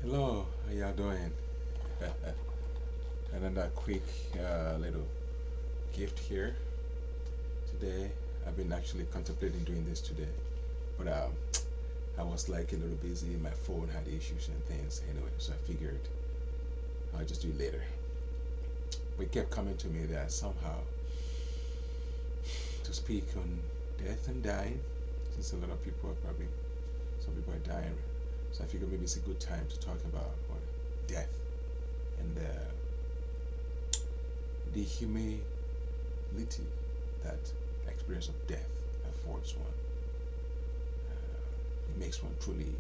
Hello, how y'all doing? Another quick little gift here today. I've been actually contemplating doing this today, but I was like a little busy. My phone had issues and things anyway, so I figured I'll just do it later. But it kept coming to me that somehow to speak on death and dying, since a lot of people are probably, some people are dying, so I figured maybe it's a good time to talk about death and the humility that experience of death affords one. It makes one truly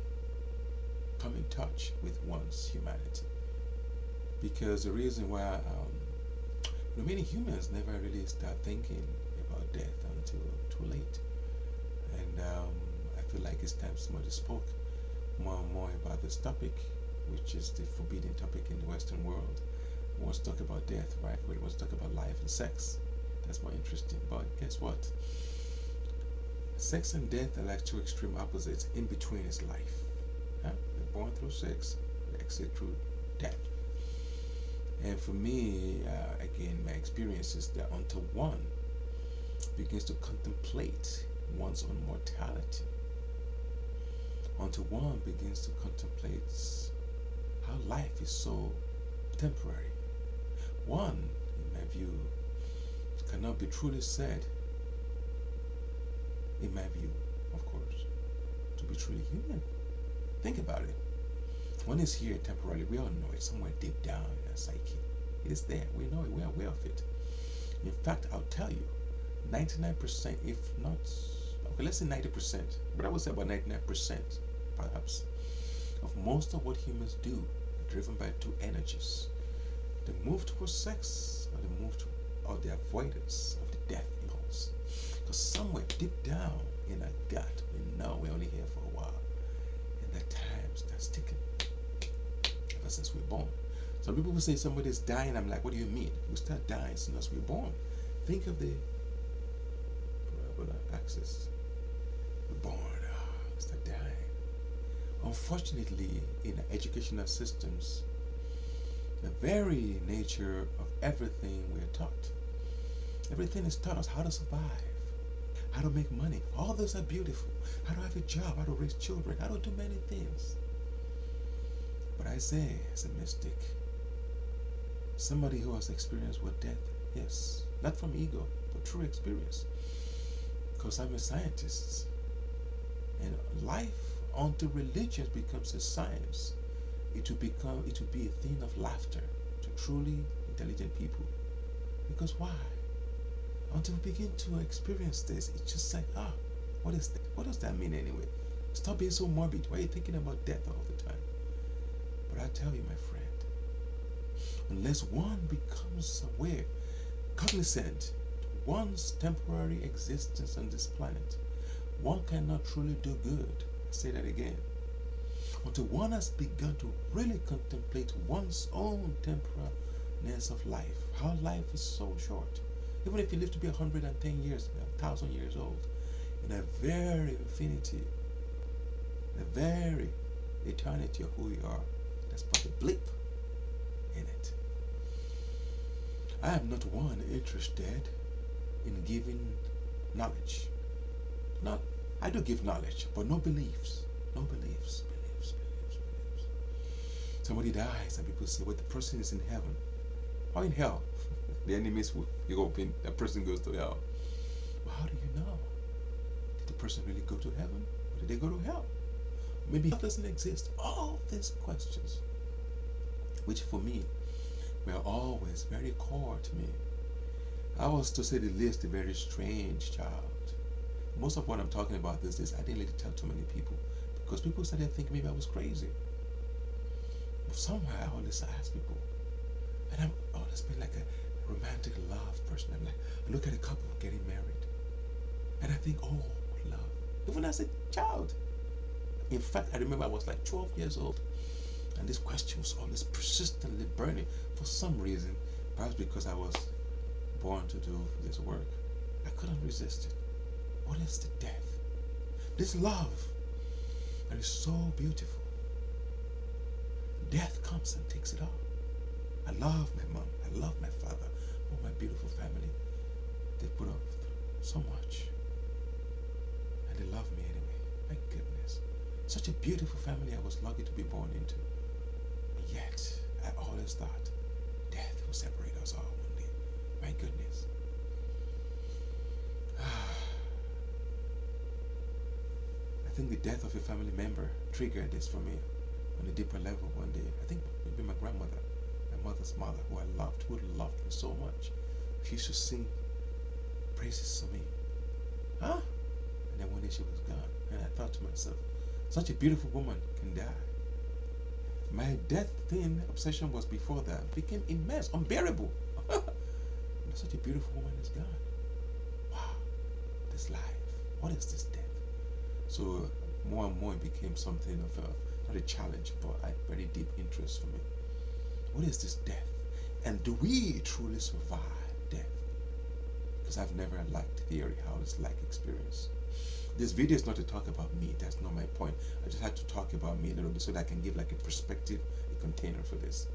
come in touch with one's humanity. Because the reason why many humans never really start thinking about death until too late. And I feel like it's time somebody spoke more and more about this topic, which is the forbidden topic in the Western world. Who wants to talk about death, right? Everybody wants to talk about life and sex. That's more interesting. But guess what? Sex and death are like two extreme opposites. In between is life. Huh? We're born through sex, we exit through death. And for me, again, my experience is that until one begins to contemplate one's own mortality, until one begins to contemplate how life is so temporary, one, in my view, cannot be truly said, in my view, of course, to be truly human. Think about it. One is here temporarily. We all know it somewhere deep down in our psyche. It is there. We know it. We are aware of it. In fact, I'll tell you, 99%, if not, okay, let's say 90%, but I would say about 99%, perhaps, of most of what humans do are driven by two energies. The move towards sex or the move to, or the avoidance of the death impulse. Because somewhere deep down in our gut, we know we're only here for a while. And that time starts ticking ever since we're born. Some people will say somebody's dying. I'm like, what do you mean? We start dying as soon as we're born. Think of the parabola axis. We're born, we start dying. Unfortunately, in our educational systems, the very nature of everything we're taught, everything is taught us how to survive, how to make money. All those are beautiful. How to have a job, how to raise children, how to do many things. But I say, as a mystic, somebody who has experienced what death is, not from ego, but true experience. Because I'm a scientist, and life until religion becomes a science, it will be a thing of laughter to truly intelligent people. Because why? Until we begin to experience this, it's just like, what is that? What does that mean anyway? Stop being so morbid. Why are you thinking about death all the time? But I tell you, my friend, unless one becomes aware, cognizant to one's temporary existence on this planet, one cannot truly do good. I say that again. Until one has begun to really contemplate one's own temporariness of life, how life is so short. Even if you live to be 110 years, 1,000 years old, in a very infinity, a very eternity of who you are, that's but a blip in it. I am not one interested in giving knowledge. Not, I do give knowledge, but no beliefs. No beliefs. Somebody dies and people say, well, the person is in heaven. Or in hell. The enemies will go up in, the person goes to hell. Well, how do you know? Did the person really go to heaven? Or did they go to hell? Maybe hell doesn't exist. All these questions, which for me were always very core to me. I was, to say the least, a very strange child. Most of what I'm talking about these days, I didn't let it tell too many people, because people started thinking maybe I was crazy. But somehow I always ask people, and I've always been like a romantic love person. I'm like, I look at a couple getting married, and I think, oh, love. Even as a child. In fact, I remember I was like 12 years old, and this question was always persistently burning for some reason, perhaps because I was born to do this work. I couldn't resist it. What is the death? This love that is so beautiful. death comes and takes it all. I love my mom. I love my father. Oh, my beautiful family. They put up so much. And they love me anyway. My goodness. Such a beautiful family I was lucky to be born into. And yet, I always thought death will separate us all one day. My goodness. I think the death of a family member triggered this for me on a deeper level one day. I think maybe my grandmother, my mother's mother, who I loved, who loved me so much. She used to sing praises to me. Huh? And then one day she was gone. And I thought to myself, such a beautiful woman can die. My death thing, obsession was before that. It became immense, unbearable. Such a beautiful woman is gone. Wow. This life. What is this death? So more and more it became something of not a challenge, but a very deep interest for me. What is this death? And do we truly survive death? Because I've never liked theory, how it's like experience. This video is not to talk about me, that's not my point. I just had to talk about me a little bit so that I can give like a perspective, a container for this.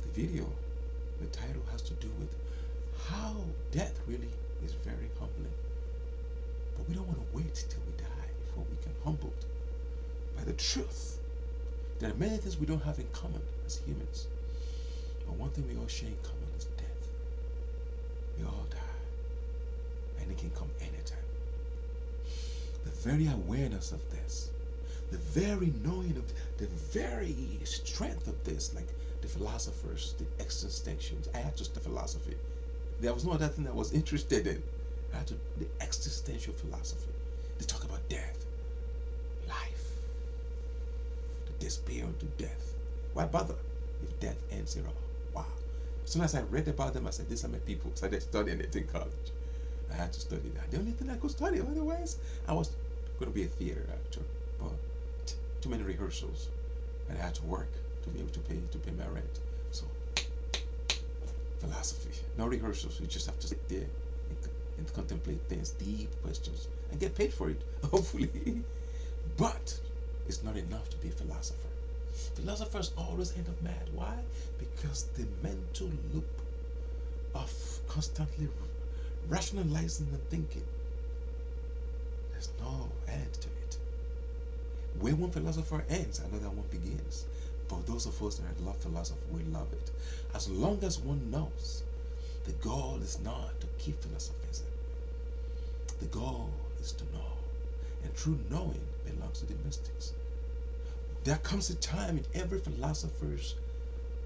The video, the title has to do with how death really is very humbling. But we don't want to wait till we die before we can humbled by the truth. There are many things we don't have in common as humans. But one thing we all share in common is death. We all die. And it can come anytime. The very awareness of this, the very knowing of the very strength of this, like the philosophers, the existentials. I had to study philosophy. There was no other thing I was interested in. I had to the existential philosophy. They talk about death, life, the despair unto death. Why bother if death ends it all? Wow. As soon as I read about them, I said, these are my people. So I started studying it in college. I had to study that. The only thing I could study, otherwise, I was going to be a theater actor. But too many rehearsals, and I had to work to be able to pay my rent. So philosophy, no rehearsals. You just have to sit there and contemplate things, deep questions, and get paid for it, hopefully. But it's not enough to be a philosopher. Philosophers always end up mad. Why? Because the mental loop of constantly rationalizing and thinking, there's no end to it. Where one philosopher ends, another one begins. For those of us that love philosophy, we love it. As long as one knows, the goal is not to keep philosophizing. The goal is to know. And true knowing belongs to the mystics. There comes a time in every philosopher's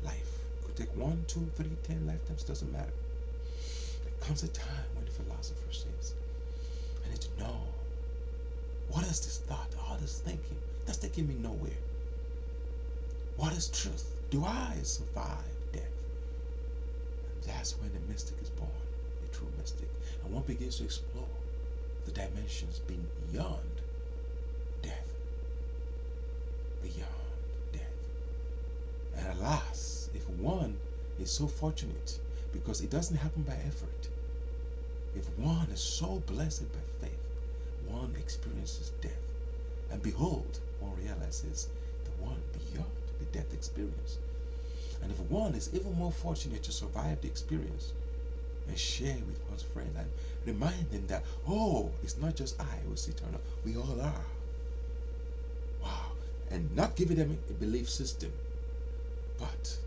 life. It could take 1, 2, 3, 10 lifetimes, doesn't matter. There comes a time when the philosopher says, I need to know. What is this thought? All this thinking? That's taking me nowhere. What is truth? Do I survive death? And that's when the mystic is born, the true mystic. And one begins to explore the dimensions beyond death. Beyond death. And alas, if one is so fortunate, because it doesn't happen by effort, if one is so blessed by faith, one experiences death. And behold, one realizes the one beyond the death experience. And if one is even more fortunate to survive the experience and share with one's friend and remind them that, oh, it's not just I who's eternal, we all are. Wow. And not giving them a belief system, but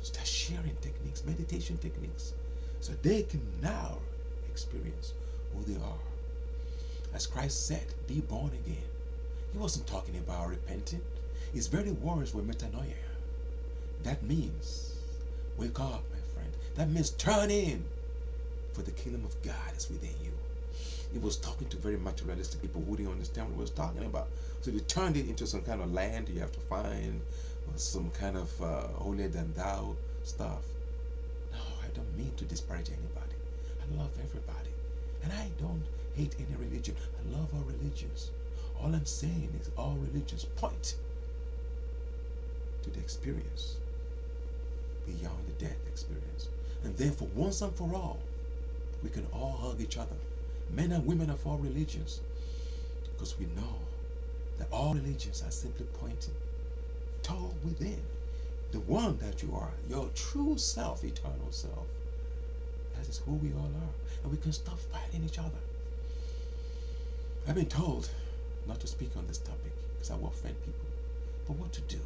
start sharing techniques, meditation techniques, so they can now experience who they are. As Christ said, be born again. He wasn't talking about repenting. His very words were metanoia. That means wake up, my friend. That means turn in, for the kingdom of God is within you. He was talking to very materialistic people who didn't understand what he was talking about. So they turned it into some kind of land you have to find, or some kind of holier than thou stuff. No, I don't mean to disparage anybody. I love everybody. And I don't hate any religion. I love all religions. All I'm saying is all religions point to the experience beyond the death experience. And then for once and for all, we can all hug each other, men and women of all religions, because we know that all religions are simply pointing told within, the one that you are, your true self, eternal self. That is who we all are. And we can stop fighting each other. I've been told not to speak on this topic because I will offend people. But what to do?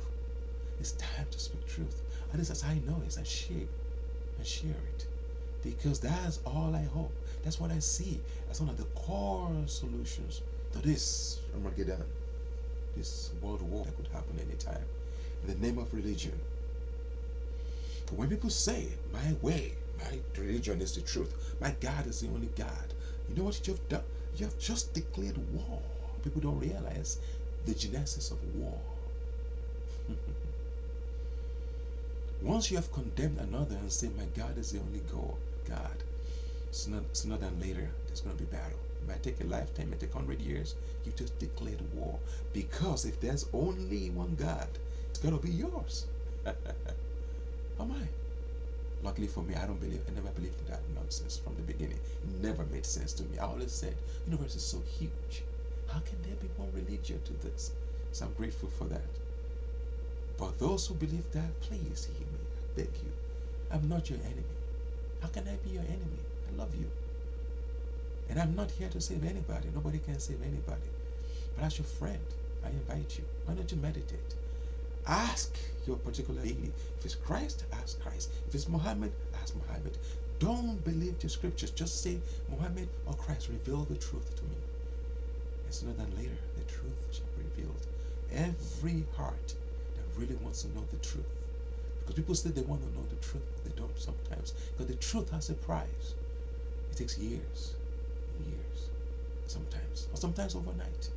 It's time to speak truth. And this is how I know it, and share it. Because that's all I hope. That's what I see as one of the core solutions to this Armageddon, this world war that could happen anytime, in the name of religion. But when people say, my way, my religion is the truth, my God is the only God, you know what you've done? You have just declared war. People don't realize the genesis of war. Once you have condemned another and said, my God is the only God, sooner than later, there's going to be battle. It might take a lifetime, it might take 100 years. You just declared war. Because if there's only one God, it's going to be yours. Am I? Luckily for me, I never believed in that nonsense from the beginning. It never made sense to me. I always said, the universe is so huge. How can there be one religion to this? So I'm grateful for that. But those who believe that, please hear me. I beg you. I'm not your enemy. How can I be your enemy? I love you. And I'm not here to save anybody. Nobody can save anybody. But as your friend, I invite you. Why don't you meditate? Ask your particular deity. If it's Christ, ask Christ. If it's Muhammad, ask Muhammad. Don't believe the scriptures. Just say, Muhammad or Christ, reveal the truth to me. And sooner than later, the truth shall be revealed. Every heart that really wants to know the truth. Because people say they want to know the truth, they don't sometimes. Because the truth has a price. It takes years, sometimes, or sometimes overnight.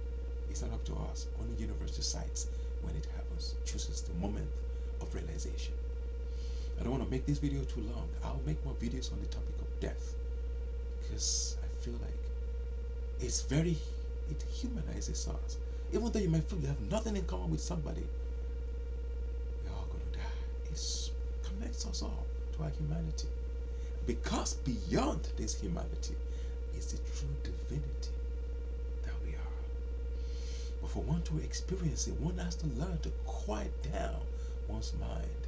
It's not up to us. Only the universe decides when it happens, chooses the moment of realization. I don't want to make this video too long. I'll make more videos on the topic of death because I feel like it humanizes us. Even though you might feel you have nothing in common with somebody, we're all going to die. It connects us all to our humanity. Because beyond this humanity is the true divinity that we are. But for one to experience it, one has to learn to quiet down one's mind.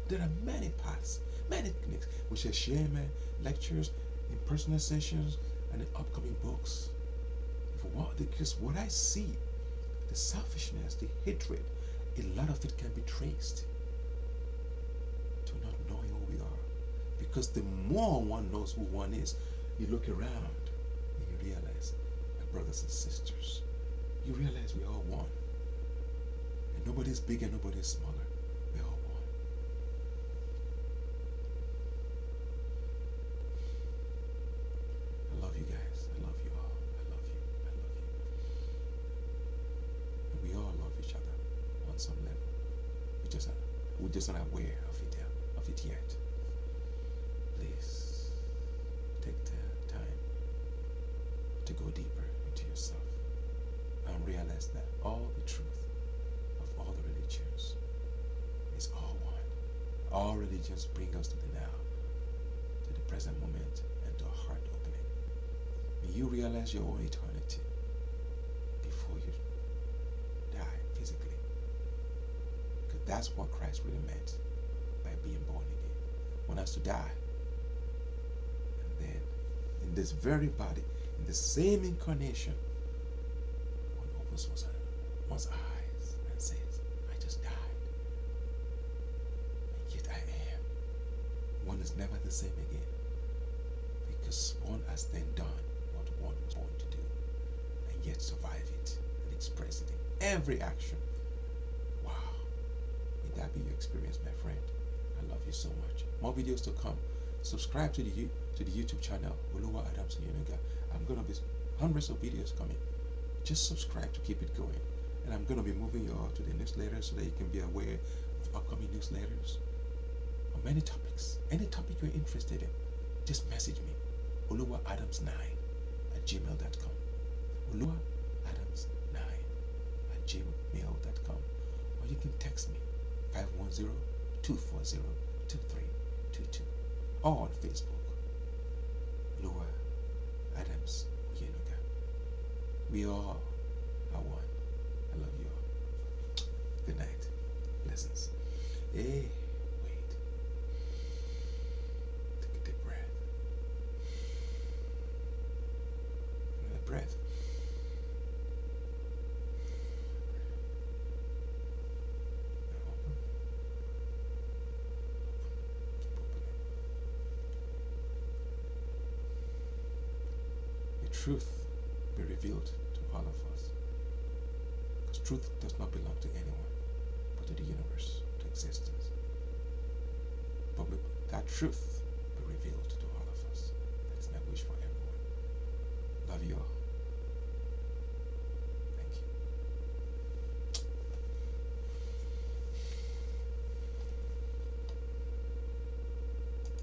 There are many paths, many techniques. We shall share lectures, in personal sessions, and in upcoming books. Because what I see, the selfishness, the hatred, a lot of it can be traced to not knowing who we are. Because the more one knows who one is, you look around and you realize, my brothers and sisters, you realize we're all one. And nobody's bigger, nobody's smaller. We're all one. I love you guys. I love you all. I love you. I love you. And we all love each other on some level. We're just not aware of it yet. Please take the time to go deeper into yourself and realize that all the truth of all the religions is all one. All religions bring us to the now, to the present moment, and to a heart opening. May you realize your own eternity before you die physically. Because that's what Christ really meant by being born again. One has to die. And then, in this very body, in the same incarnation, one opens one's eyes and says, I just died. And yet I am. One is never the same again. Because one has then done what one was born to do. And yet survive it and express it in every action. Wow. May that be your experience, my friend. I love you so much. More videos to come. Subscribe to the YouTube channel, Adams-Oyenuga. I'm going to be hundreds of videos coming. Just subscribe to keep it going. And I'm going to be moving you all to the newsletter so that you can be aware of upcoming newsletters on many topics. Any topic you're interested in, just message me. oluwaadams9@gmail.com. oluwaadams9@gmail.com. Or you can text me 510-240-2322. Or on Facebook, Oluwa Adams-Oyenuga. We all are one. I love you all. Good night. presence. Hey, wait. Take a deep breath. Another breath. Now open. Keep opening. The truth be revealed to all of us. Because truth does not belong to anyone, but to the universe, to existence. But may that truth be revealed to all of us. That is my wish for everyone. Love you all.